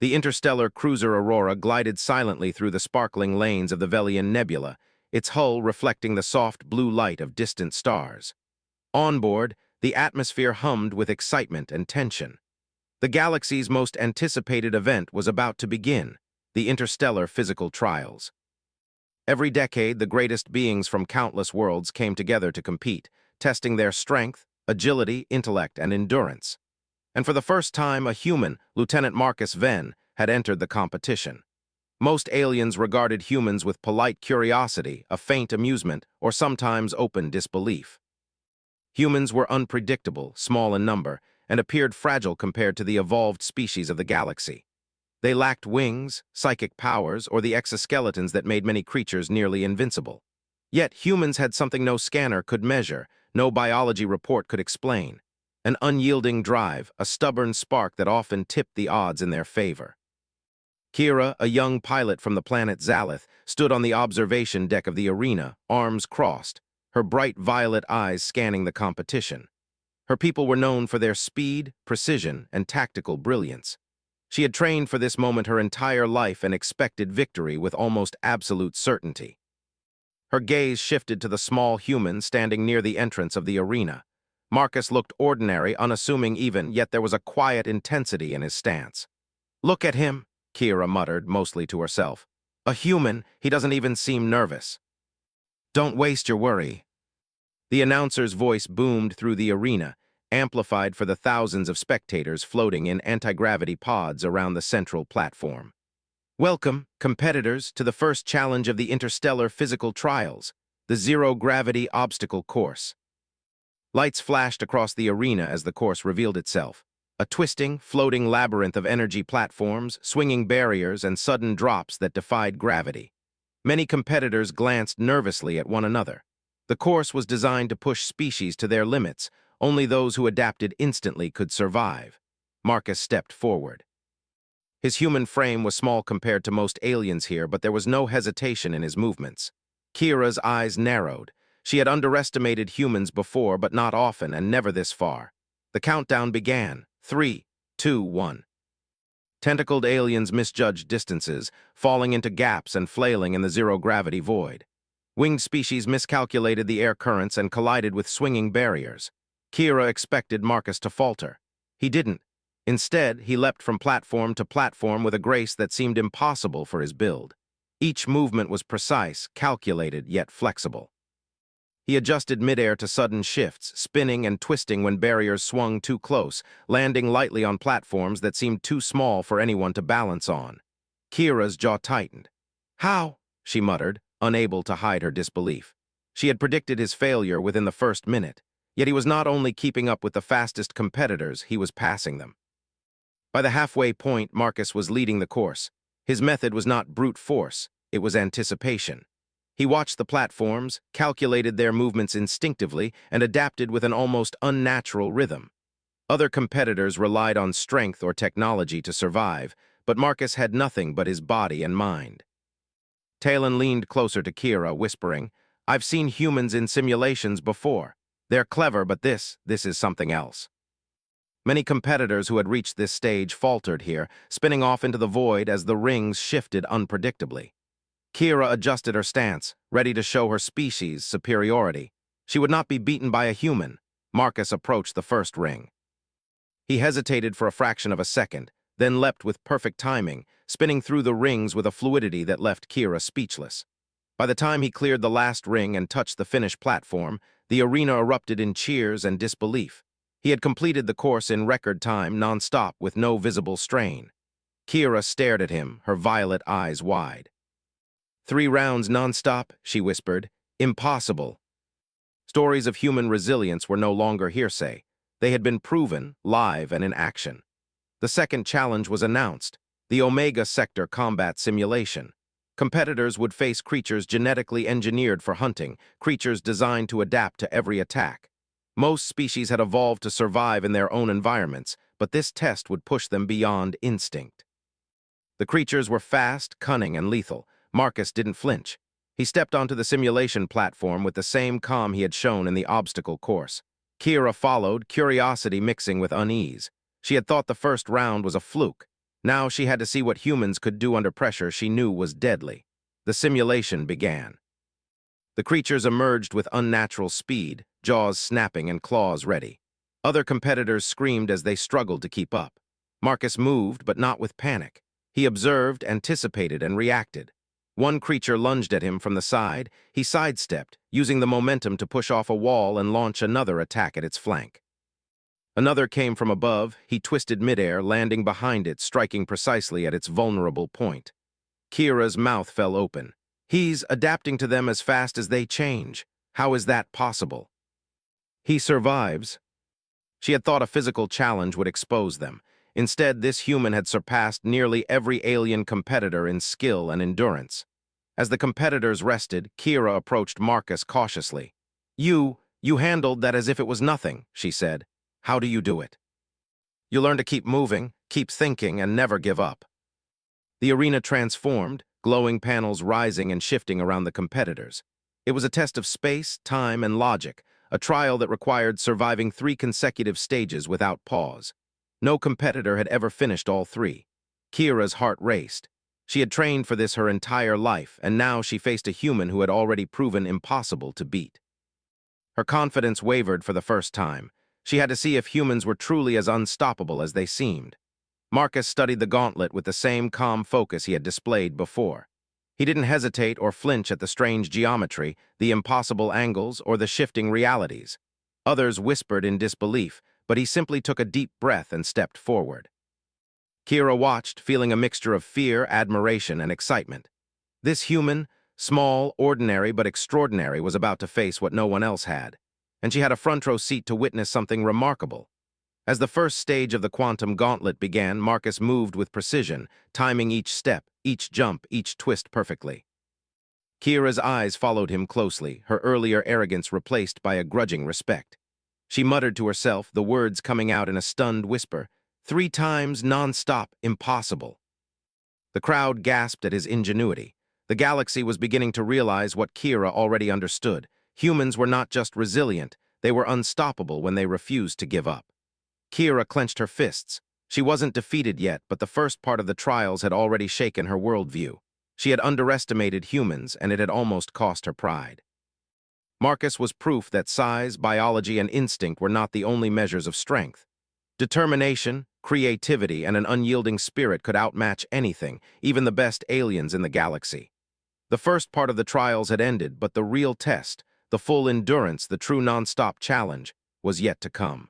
The interstellar cruiser Aurora glided silently through the sparkling lanes of the Velian Nebula, its hull reflecting the soft blue light of distant stars. On board, the atmosphere hummed with excitement and tension. The galaxy's most anticipated event was about to begin, the interstellar physical trials. Every decade, the greatest beings from countless worlds came together to compete, testing their strength, agility, intellect, and endurance. And for the first time, a human, Lieutenant Marcus Venn, had entered the competition. Most aliens regarded humans with polite curiosity, a faint amusement, or sometimes open disbelief. Humans were unpredictable, small in number, and appeared fragile compared to the evolved species of the galaxy. They lacked wings, psychic powers, or the exoskeletons that made many creatures nearly invincible. Yet humans had something no scanner could measure, no biology report could explain. An unyielding drive, a stubborn spark that often tipped the odds in their favor. Kira, a young pilot from the planet Zalith, stood on the observation deck of the arena, arms crossed, her bright violet eyes scanning the competition. Her people were known for their speed, precision, and tactical brilliance. She had trained for this moment her entire life and expected victory with almost absolute certainty. Her gaze shifted to the small human standing near the entrance of the arena. Marcus looked ordinary, unassuming even, yet there was a quiet intensity in his stance. "Look at him," Kira muttered, mostly to herself. "A human, he doesn't even seem nervous." "Don't waste your worry." The announcer's voice boomed through the arena, amplified for the thousands of spectators floating in anti-gravity pods around the central platform. "Welcome, competitors, to the first challenge of the interstellar physical trials, the zero-gravity obstacle course." Lights flashed across the arena as the course revealed itself. A twisting, floating labyrinth of energy platforms, swinging barriers, and sudden drops that defied gravity. Many competitors glanced nervously at one another. The course was designed to push species to their limits. Only those who adapted instantly could survive. Marcus stepped forward. His human frame was small compared to most aliens here, but there was no hesitation in his movements. Kira's eyes narrowed. She had underestimated humans before, but not often, and never this far. The countdown began. 3, 2, 1. Tentacled aliens misjudged distances, falling into gaps and flailing in the zero-gravity void. Winged species miscalculated the air currents and collided with swinging barriers. Kira expected Marcus to falter. He didn't. Instead, he leapt from platform to platform with a grace that seemed impossible for his build. Each movement was precise, calculated, yet flexible. He adjusted midair to sudden shifts, spinning and twisting when barriers swung too close, landing lightly on platforms that seemed too small for anyone to balance on. Kira's jaw tightened. "How?" she muttered, unable to hide her disbelief. She had predicted his failure within the first minute, yet he was not only keeping up with the fastest competitors, he was passing them. By the halfway point, Marcus was leading the course. His method was not brute force, it was anticipation. He watched the platforms, calculated their movements instinctively, and adapted with an almost unnatural rhythm. Other competitors relied on strength or technology to survive, but Marcus had nothing but his body and mind. Talon leaned closer to Kira, whispering, "I've seen humans in simulations before. They're clever, but this is something else." Many competitors who had reached this stage faltered here, spinning off into the void as the rings shifted unpredictably. Kira adjusted her stance, ready to show her species' superiority. She would not be beaten by a human. Marcus approached the first ring. He hesitated for a fraction of a second, then leapt with perfect timing, spinning through the rings with a fluidity that left Kira speechless. By the time he cleared the last ring and touched the finished platform, the arena erupted in cheers and disbelief. He had completed the course in record time, non-stop, with no visible strain. Kira stared at him, her violet eyes wide. 3 rounds non-stop, she whispered. Impossible. Stories of human resilience were no longer hearsay. They had been proven, live and in action. The second challenge was announced, the Omega Sector Combat Simulation. Competitors would face creatures genetically engineered for hunting, creatures designed to adapt to every attack. Most species had evolved to survive in their own environments, but this test would push them beyond instinct. The creatures were fast, cunning, and lethal. Marcus didn't flinch. He stepped onto the simulation platform with the same calm he had shown in the obstacle course. Kira followed, curiosity mixing with unease. She had thought the first round was a fluke. Now she had to see what humans could do under pressure she knew was deadly. The simulation began. The creatures emerged with unnatural speed, jaws snapping and claws ready. Other competitors screamed as they struggled to keep up. Marcus moved, but not with panic. He observed, anticipated, and reacted. One creature lunged at him from the side. He sidestepped, using the momentum to push off a wall and launch another attack at its flank. Another came from above. He twisted midair, landing behind it, striking precisely at its vulnerable point. Kira's mouth fell open. He's adapting to them as fast as they change. How is that possible? He survives. She had thought a physical challenge would expose them. Instead, this human had surpassed nearly every alien competitor in skill and endurance. As the competitors rested, Kira approached Marcus cautiously. You handled that as if it was nothing," she said. "How do you do it?" "You learn to keep moving, keep thinking, and never give up." The arena transformed, glowing panels rising and shifting around the competitors. It was a test of space, time, and logic, a trial that required surviving 3 consecutive stages without pause. No competitor had ever finished all 3. Kira's heart raced. She had trained for this her entire life, and now she faced a human who had already proven impossible to beat. Her confidence wavered for the first time. She had to see if humans were truly as unstoppable as they seemed. Marcus studied the gauntlet with the same calm focus he had displayed before. He didn't hesitate or flinch at the strange geometry, the impossible angles, or the shifting realities. Others whispered in disbelief, but he simply took a deep breath and stepped forward. Kira watched, feeling a mixture of fear, admiration, and excitement. This human, small, ordinary, but extraordinary, was about to face what no one else had, and she had a front row seat to witness something remarkable. As the first stage of the quantum gauntlet began, Marcus moved with precision, timing each step, each jump, each twist perfectly. Kira's eyes followed him closely, her earlier arrogance replaced by a grudging respect. She muttered to herself, the words coming out in a stunned whisper, 3 times, non-stop, impossible. The crowd gasped at his ingenuity. The galaxy was beginning to realize what Kira already understood. Humans were not just resilient, they were unstoppable when they refused to give up. Kira clenched her fists. She wasn't defeated yet, but the first part of the trials had already shaken her worldview. She had underestimated humans, and it had almost cost her pride. Marcus was proof that size, biology, and instinct were not the only measures of strength. Determination, creativity, and an unyielding spirit could outmatch anything, even the best aliens in the galaxy. The first part of the trials had ended, but the real test, the full endurance, the true non-stop challenge, was yet to come.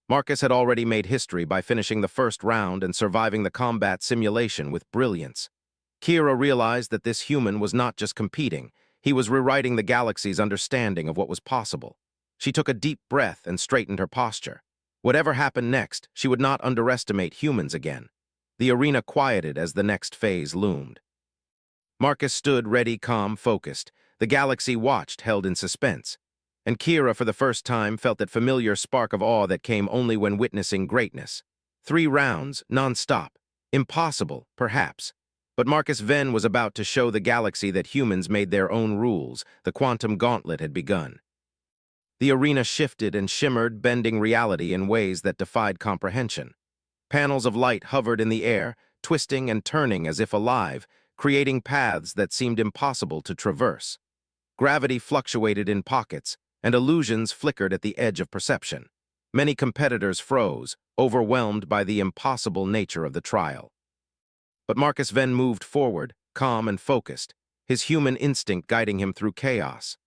Marcus had already made history by finishing the first round and surviving the combat simulation with brilliance. Kira realized that this human was not just competing, he was rewriting the galaxy's understanding of what was possible. She took a deep breath and straightened her posture. Whatever happened next, she would not underestimate humans again. The arena quieted as the next phase loomed. Marcus stood ready, calm, focused. The galaxy watched, held in suspense. And Kira, for the first time, felt that familiar spark of awe that came only when witnessing greatness. 3 rounds, non-stop. Impossible, perhaps. But Marcus Venn was about to show the galaxy that humans made their own rules. The quantum gauntlet had begun. The arena shifted and shimmered, bending reality in ways that defied comprehension. Panels of light hovered in the air, twisting and turning as if alive, creating paths that seemed impossible to traverse. Gravity fluctuated in pockets, and illusions flickered at the edge of perception. Many competitors froze, overwhelmed by the impossible nature of the trial. But Marcus Venn moved forward, calm and focused, his human instinct guiding him through chaos.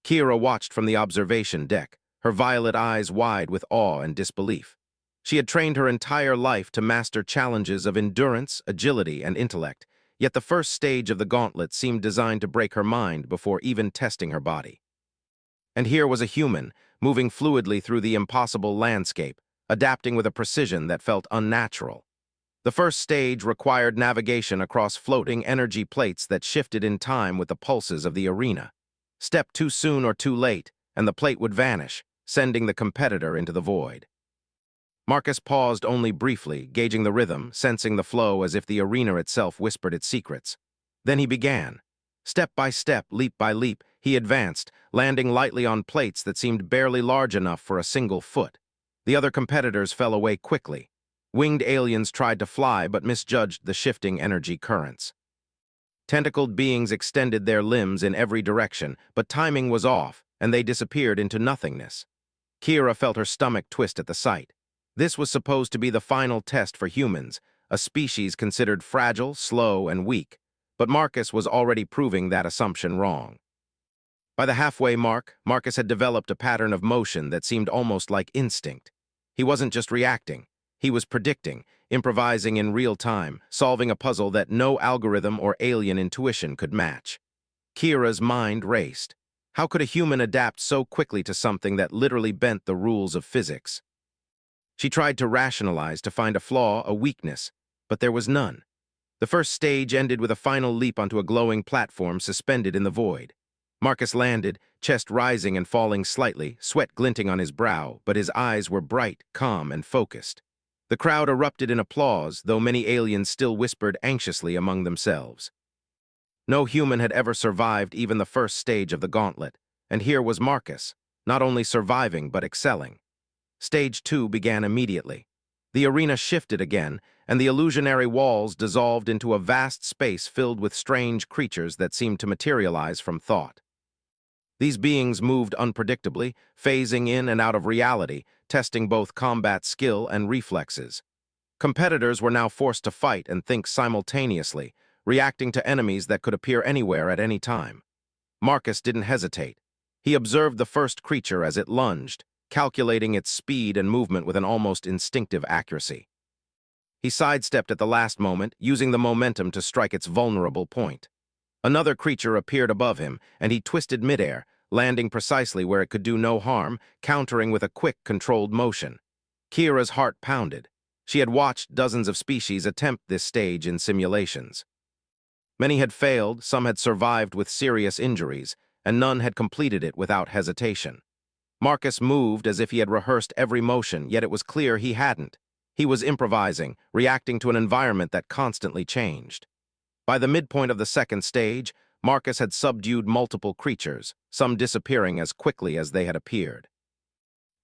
Kira watched from the observation deck, her violet eyes wide with awe and disbelief. She had trained her entire life to master challenges of endurance, agility, and intellect, yet the first stage of the gauntlet seemed designed to break her mind before even testing her body. And here was a human, moving fluidly through the impossible landscape, adapting with a precision that felt unnatural. The first stage required navigation across floating energy plates that shifted in time with the pulses of the arena. Step too soon or too late, and the plate would vanish, sending the competitor into the void. Marcus paused only briefly, gauging the rhythm, sensing the flow as if the arena itself whispered its secrets. Then he began. Step by step, leap by leap, he advanced, landing lightly on plates that seemed barely large enough for a single foot. The other competitors fell away quickly. Winged aliens tried to fly but misjudged the shifting energy currents. Tentacled beings extended their limbs in every direction, but timing was off, and they disappeared into nothingness. Kira felt her stomach twist at the sight. This was supposed to be the final test for humans, a species considered fragile, slow, and weak, but Marcus was already proving that assumption wrong. By the halfway mark, Marcus had developed a pattern of motion that seemed almost like instinct. He wasn't just reacting. He was predicting, improvising in real time, solving a puzzle that no algorithm or alien intuition could match. Kira's mind raced. How could a human adapt so quickly to something that literally bent the rules of physics? She tried to rationalize, to find a flaw, a weakness, but there was none. The first stage ended with a final leap onto a glowing platform suspended in the void. Marcus landed, chest rising and falling slightly, sweat glinting on his brow, but his eyes were bright, calm, and focused. The crowd erupted in applause, though many aliens still whispered anxiously among themselves. No human had ever survived even the first stage of the gauntlet, and here was Marcus, not only surviving but excelling. Stage 2 began immediately. The arena shifted again, and the illusionary walls dissolved into a vast space filled with strange creatures that seemed to materialize from thought. These beings moved unpredictably, phasing in and out of reality, testing both combat skill and reflexes. Competitors were now forced to fight and think simultaneously, reacting to enemies that could appear anywhere at any time. Marcus didn't hesitate. He observed the first creature as it lunged, calculating its speed and movement with an almost instinctive accuracy. He sidestepped at the last moment, using the momentum to strike its vulnerable point. Another creature appeared above him, and he twisted midair, landing precisely where it could do no harm, countering with a quick, controlled motion. Kira's heart pounded. She had watched dozens of species attempt this stage in simulations. Many had failed, some had survived with serious injuries, and none had completed it without hesitation. Marcus moved as if he had rehearsed every motion, yet it was clear he hadn't. He was improvising, reacting to an environment that constantly changed. By the midpoint of the second stage, Marcus had subdued multiple creatures, some disappearing as quickly as they had appeared.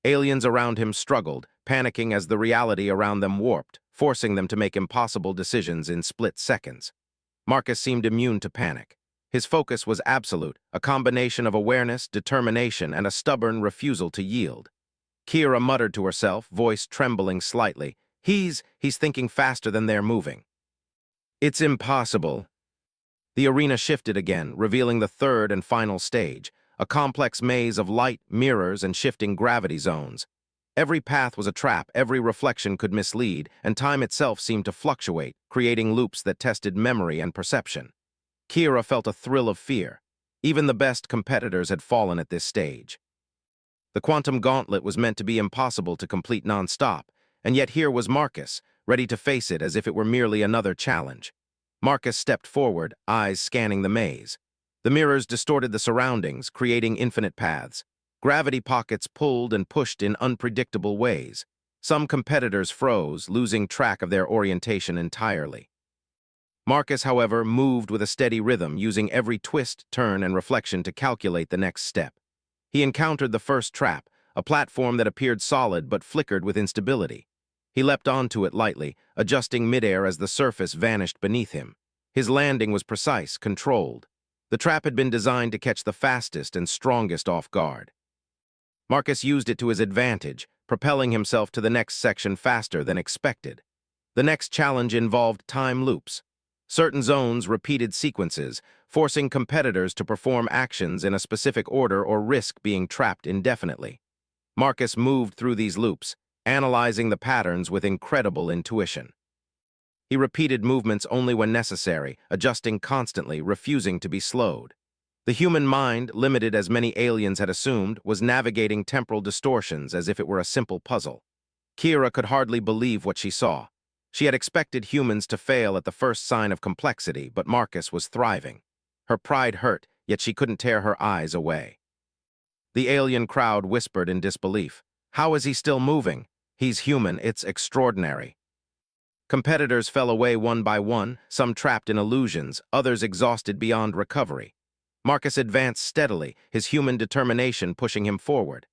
Aliens around him struggled, panicking as the reality around them warped, forcing them to make impossible decisions in split seconds. Marcus seemed immune to panic. His focus was absolute, a combination of awareness, determination, and a stubborn refusal to yield. Kira muttered to herself, voice trembling slightly. He's thinking faster than they're moving. It's impossible. The arena shifted again, revealing the third and final stage, a complex maze of light, mirrors, and shifting gravity zones. Every path was a trap, every reflection could mislead, and time itself seemed to fluctuate, creating loops that tested memory and perception. Kira felt a thrill of fear. Even the best competitors had fallen at this stage. The quantum gauntlet was meant to be impossible to complete non-stop, and yet here was Marcus, ready to face it as if it were merely another challenge. Marcus stepped forward, eyes scanning the maze. The mirrors distorted the surroundings, creating infinite paths. Gravity pockets pulled and pushed in unpredictable ways. Some competitors froze, losing track of their orientation entirely. Marcus, however, moved with a steady rhythm, using every twist, turn, and reflection to calculate the next step. He encountered the first trap, a platform that appeared solid but flickered with instability. He leapt onto it lightly, adjusting midair as the surface vanished beneath him. His landing was precise, controlled. The trap had been designed to catch the fastest and strongest off guard. Marcus used it to his advantage, propelling himself to the next section faster than expected. The next challenge involved time loops. Certain zones repeated sequences, forcing competitors to perform actions in a specific order or risk being trapped indefinitely. Marcus moved through these loops, analyzing the patterns with incredible intuition. He repeated movements only when necessary, adjusting constantly, refusing to be slowed. The human mind, limited as many aliens had assumed, was navigating temporal distortions as if it were a simple puzzle. Kira could hardly believe what she saw. She had expected humans to fail at the first sign of complexity, but Marcus was thriving. Her pride hurt, yet she couldn't tear her eyes away. The alien crowd whispered in disbelief. How is he still moving? He's human, it's extraordinary. Competitors fell away one by one, some trapped in illusions, others exhausted beyond recovery. Marcus advanced steadily, his human determination pushing him forward.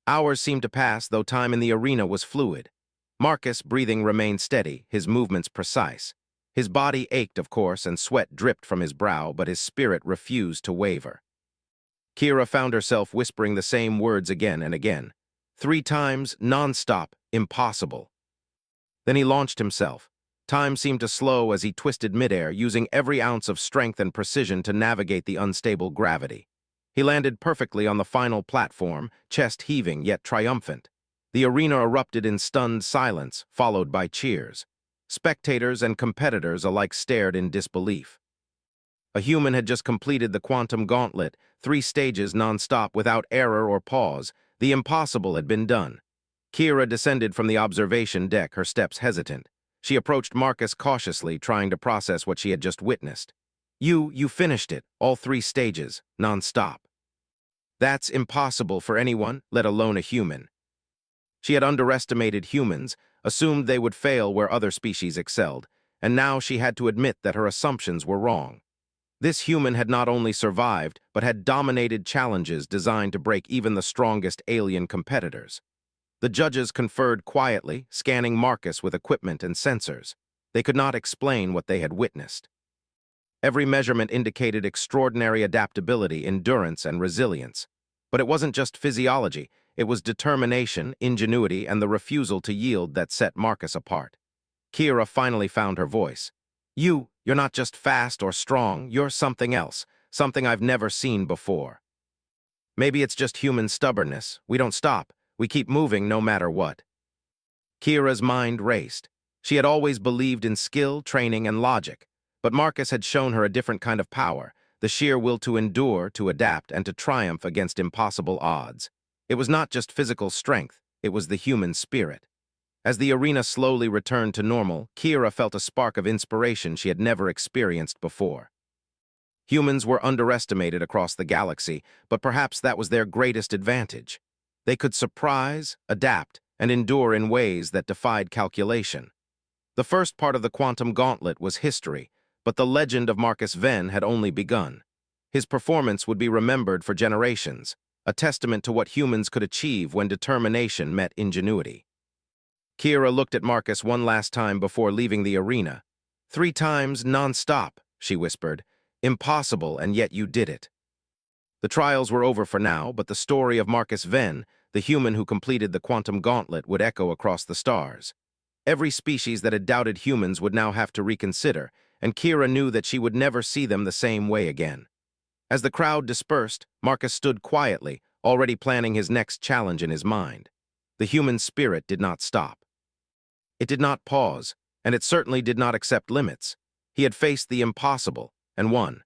Hours seemed to pass, though time in the arena was fluid. Marcus' breathing remained steady, his movements precise. His body ached, of course, and sweat dripped from his brow, but his spirit refused to waver. Kira found herself whispering the same words again and again. 3 times, non-stop, impossible. Then he launched himself. Time seemed to slow as he twisted midair, using every ounce of strength and precision to navigate the unstable gravity. He landed perfectly on the final platform, chest heaving yet triumphant. The arena erupted in stunned silence, followed by cheers. Spectators and competitors alike stared in disbelief. A human had just completed the quantum gauntlet, 3 stages non-stop without error or pause. The impossible had been done. Kira descended from the observation deck, her steps hesitant. She approached Marcus cautiously, trying to process what she had just witnessed. You finished it, all 3 stages, non-stop. That's impossible for anyone, let alone a human. She had underestimated humans, assumed they would fail where other species excelled, and now she had to admit that her assumptions were wrong. This human had not only survived, but had dominated challenges designed to break even the strongest alien competitors. The judges conferred quietly, scanning Marcus with equipment and sensors. They could not explain what they had witnessed. Every measurement indicated extraordinary adaptability, endurance, and resilience. But it wasn't just physiology, it was determination, ingenuity, and the refusal to yield that set Marcus apart. Kira finally found her voice. You're not just fast or strong, you're something else, something I've never seen before. Maybe it's just human stubbornness. We don't stop. We keep moving no matter what. Kira's mind raced. She had always believed in skill, training, and logic. But Marcus had shown her a different kind of power, the sheer will to endure, to adapt, and to triumph against impossible odds. It was not just physical strength, it was the human spirit. As the arena slowly returned to normal, Kira felt a spark of inspiration she had never experienced before. Humans were underestimated across the galaxy, but perhaps that was their greatest advantage. They could surprise, adapt, and endure in ways that defied calculation. The first part of the quantum gauntlet was history, but the legend of Marcus Venn had only begun. His performance would be remembered for generations, a testament to what humans could achieve when determination met ingenuity. Kira looked at Marcus one last time before leaving the arena. 3 times non-stop, she whispered. Impossible, and yet you did it. The trials were over for now, but the story of Marcus Venn, the human who completed the quantum gauntlet, would echo across the stars. Every species that had doubted humans would now have to reconsider, and Kira knew that she would never see them the same way again. As the crowd dispersed, Marcus stood quietly, already planning his next challenge in his mind. The human spirit did not stop. It did not pause, and it certainly did not accept limits. He had faced the impossible, and won.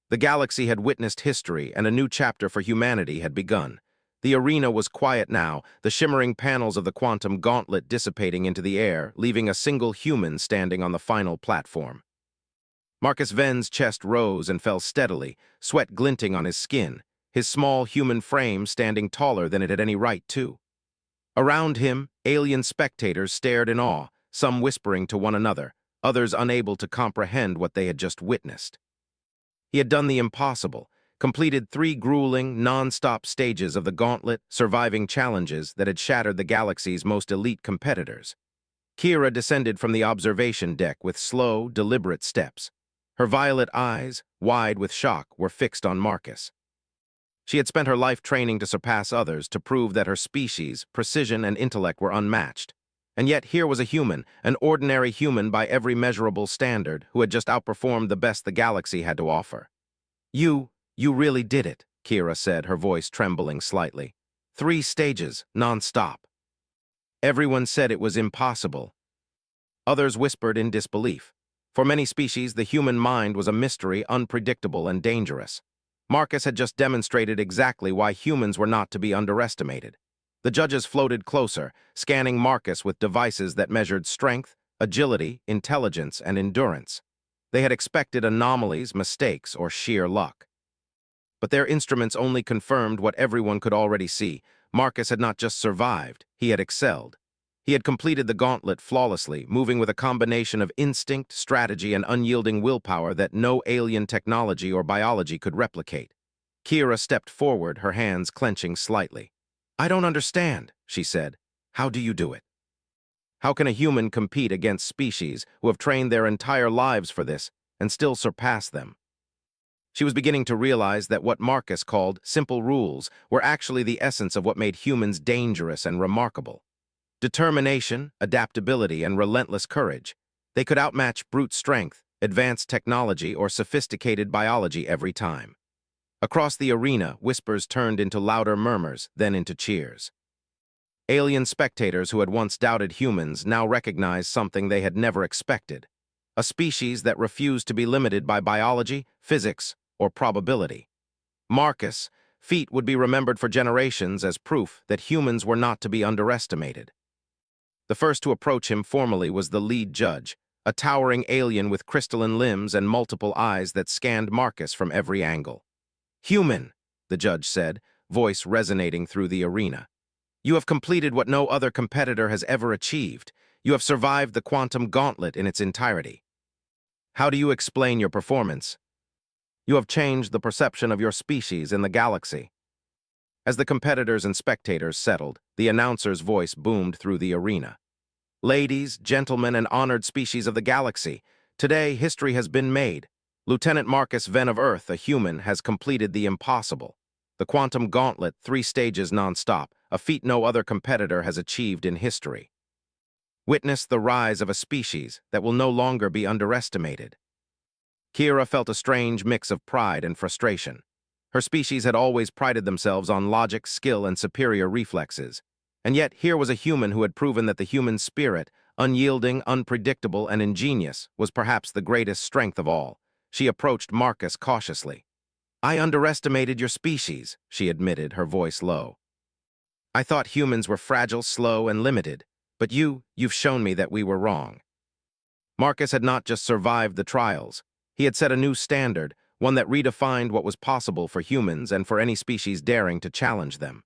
The galaxy had witnessed history, and a new chapter for humanity had begun. The arena was quiet now, the shimmering panels of the quantum gauntlet dissipating into the air, leaving a single human standing on the final platform. Marcus Venn's chest rose and fell steadily, sweat glinting on his skin, his small human frame standing taller than it had any right to. Around him, alien spectators stared in awe, some whispering to one another, others unable to comprehend what they had just witnessed. He had done the impossible, completed 3 grueling, non-stop stages of the gauntlet, surviving challenges that had shattered the galaxy's most elite competitors. Kira descended from the observation deck with slow, deliberate steps. Her violet eyes, wide with shock, were fixed on Marcus. She had spent her life training to surpass others, to prove that her species, precision, and intellect were unmatched. And yet here was a human, an ordinary human by every measurable standard, who had just outperformed the best the galaxy had to offer. You really did it, Kira said, her voice trembling slightly. 3 stages, non-stop. Everyone said it was impossible. Others whispered in disbelief. For many species, the human mind was a mystery, unpredictable, and dangerous. Marcus had just demonstrated exactly why humans were not to be underestimated. The judges floated closer, scanning Marcus with devices that measured strength, agility, intelligence, and endurance. They had expected anomalies, mistakes, or sheer luck. But their instruments only confirmed what everyone could already see. Marcus had not just survived, he had excelled. He had completed the gauntlet flawlessly, moving with a combination of instinct, strategy, and unyielding willpower that no alien technology or biology could replicate. Kira stepped forward, her hands clenching slightly. I don't understand, she said. How do you do it? How can a human compete against species who have trained their entire lives for this and still surpass them? She was beginning to realize that what Marcus called simple rules were actually the essence of what made humans dangerous and remarkable. Determination, adaptability, and relentless courage. They could outmatch brute strength, advanced technology, or sophisticated biology every time. Across the arena, whispers turned into louder murmurs, then into cheers. Alien spectators who had once doubted humans now recognized something they had never expected: a species that refused to be limited by biology, physics, or probability. Marcus' feat would be remembered for generations as proof that humans were not to be underestimated. The first to approach him formally was the lead judge, a towering alien with crystalline limbs and multiple eyes that scanned Marcus from every angle. "Human," the judge said, voice resonating through the arena. "You have completed what no other competitor has ever achieved. You have survived the quantum gauntlet in its entirety. How do you explain your performance? You have changed the perception of your species in the galaxy." As the competitors and spectators settled, the announcer's voice boomed through the arena. "Ladies, gentlemen, and honored species of the galaxy, today history has been made. Lieutenant Marcus Venn of Earth, a human, has completed the impossible. The quantum gauntlet, 3 stages non-stop, a feat no other competitor has achieved in history. Witness the rise of a species that will no longer be underestimated." Kira felt a strange mix of pride and frustration. Her species had always prided themselves on logic, skill, and superior reflexes. And yet here was a human who had proven that the human spirit, unyielding, unpredictable, and ingenious, was perhaps the greatest strength of all. She approached Marcus cautiously. "I underestimated your species," she admitted, her voice low. "I thought humans were fragile, slow, and limited, but you've shown me that we were wrong." Marcus had not just survived the trials. He had set a new standard, one that redefined what was possible for humans and for any species daring to challenge them.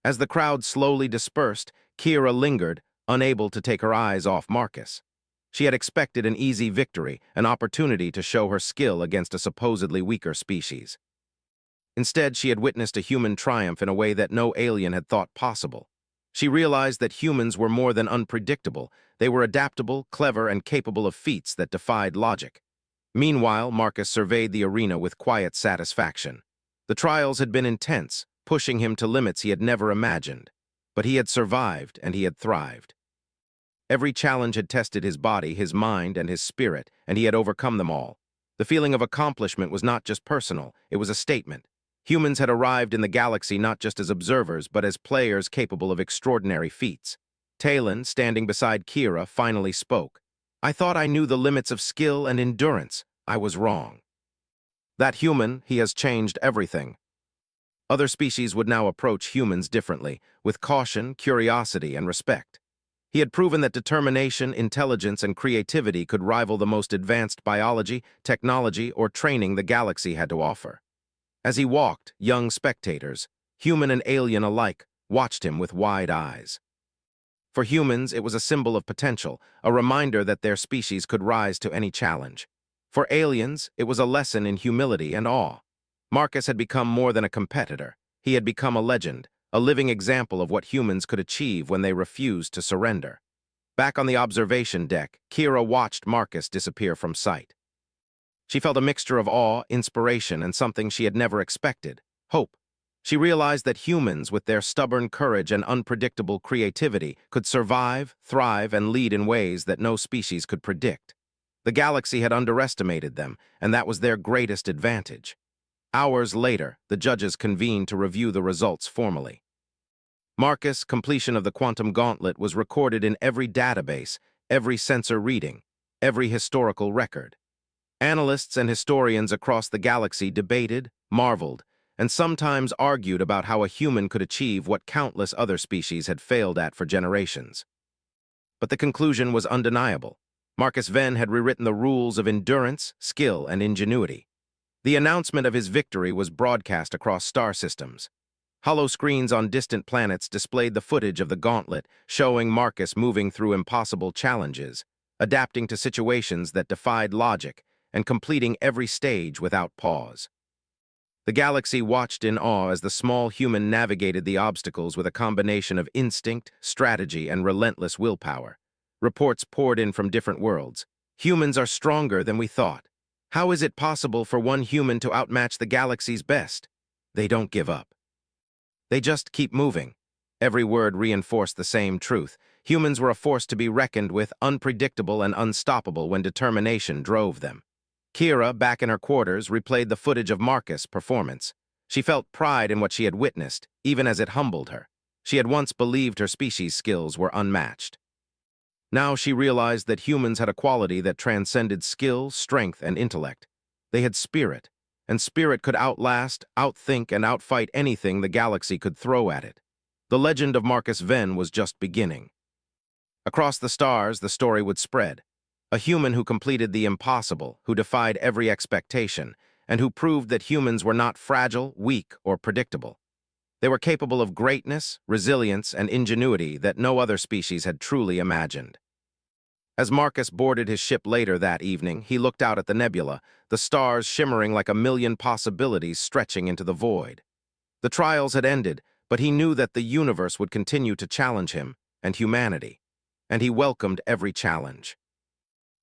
As the crowd slowly dispersed, Kira lingered, unable to take her eyes off Marcus. She had expected an easy victory, an opportunity to show her skill against a supposedly weaker species. Instead, she had witnessed a human triumph in a way that no alien had thought possible. She realized that humans were more than unpredictable. They were adaptable, clever, and capable of feats that defied logic. Meanwhile, Marcus surveyed the arena with quiet satisfaction. The trials had been intense, pushing him to limits he had never imagined. But he had survived, and he had thrived. Every challenge had tested his body, his mind, and his spirit, and he had overcome them all. The feeling of accomplishment was not just personal, it was a statement. Humans had arrived in the galaxy not just as observers, but as players capable of extraordinary feats. Talon, standing beside Kira, finally spoke. "I thought I knew the limits of skill and endurance. I was wrong. That human, he has changed everything." Other species would now approach humans differently, with caution, curiosity, and respect. He had proven that determination, intelligence, and creativity could rival the most advanced biology, technology, or training the galaxy had to offer. As he walked, young spectators, human and alien alike, watched him with wide eyes. For humans, it was a symbol of potential, a reminder that their species could rise to any challenge. For aliens, it was a lesson in humility and awe. Marcus had become more than a competitor. He had become a legend, a living example of what humans could achieve when they refused to surrender. Back on the observation deck, Kira watched Marcus disappear from sight. She felt a mixture of awe, inspiration, and something she had never expected: hope. She realized that humans, with their stubborn courage and unpredictable creativity, could survive, thrive, and lead in ways that no species could predict. The galaxy had underestimated them, and that was their greatest advantage. Hours later, the judges convened to review the results formally. Marcus' completion of the quantum gauntlet was recorded in every database, every sensor reading, every historical record. Analysts and historians across the galaxy debated, marveled, and sometimes argued about how a human could achieve what countless other species had failed at for generations. But the conclusion was undeniable. Marcus Venn had rewritten the rules of endurance, skill, and ingenuity. The announcement of his victory was broadcast across star systems. Hollow screens on distant planets displayed the footage of the gauntlet, showing Marcus moving through impossible challenges, adapting to situations that defied logic, and completing every stage without pause. The galaxy watched in awe as the small human navigated the obstacles with a combination of instinct, strategy, and relentless willpower. Reports poured in from different worlds. Humans are stronger than we thought. How is it possible for one human to outmatch the galaxy's best? They don't give up. They just keep moving. Every word reinforced the same truth. Humans were a force to be reckoned with, unpredictable and unstoppable when determination drove them. Kira, back in her quarters, replayed the footage of Marcus' performance. She felt pride in what she had witnessed, even as it humbled her. She had once believed her species' skills were unmatched. Now she realized that humans had a quality that transcended skill, strength, and intellect. They had spirit, and spirit could outlast, outthink, and outfight anything the galaxy could throw at it. The legend of Marcus Venn was just beginning. Across the stars, the story would spread. A human who completed the impossible, who defied every expectation, and who proved that humans were not fragile, weak, or predictable. They were capable of greatness, resilience, and ingenuity that no other species had truly imagined. As Marcus boarded his ship later that evening, he looked out at the nebula, the stars shimmering like a million possibilities stretching into the void. The trials had ended, but he knew that the universe would continue to challenge him, and humanity. And he welcomed every challenge.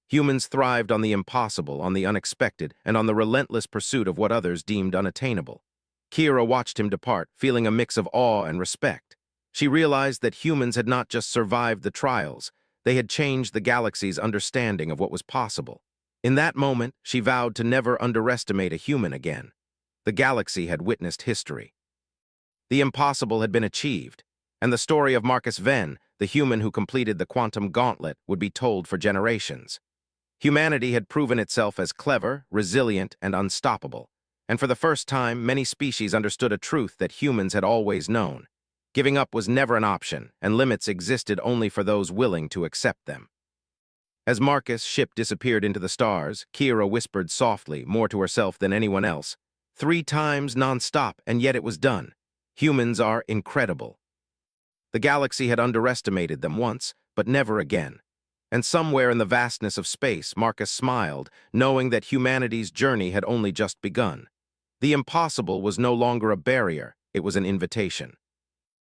Humans thrived on the impossible, on the unexpected, and on the relentless pursuit of what others deemed unattainable. Kira watched him depart, feeling a mix of awe and respect. She realized that humans had not just survived the trials, they had changed the galaxy's understanding of what was possible. In that moment, she vowed to never underestimate a human again. The galaxy had witnessed history. The impossible had been achieved, and the story of Marcus Venn, the human who completed the quantum gauntlet, would be told for generations. Humanity had proven itself as clever, resilient, and unstoppable. And for the first time, many species understood a truth that humans had always known. Giving up was never an option, and limits existed only for those willing to accept them. As Marcus' ship disappeared into the stars, Kira whispered softly, more to herself than anyone else, 3 times non-stop, and yet it was done. Humans are incredible. The galaxy had underestimated them once, but never again. And somewhere in the vastness of space, Marcus smiled, knowing that humanity's journey had only just begun. The impossible was no longer a barrier, it was an invitation.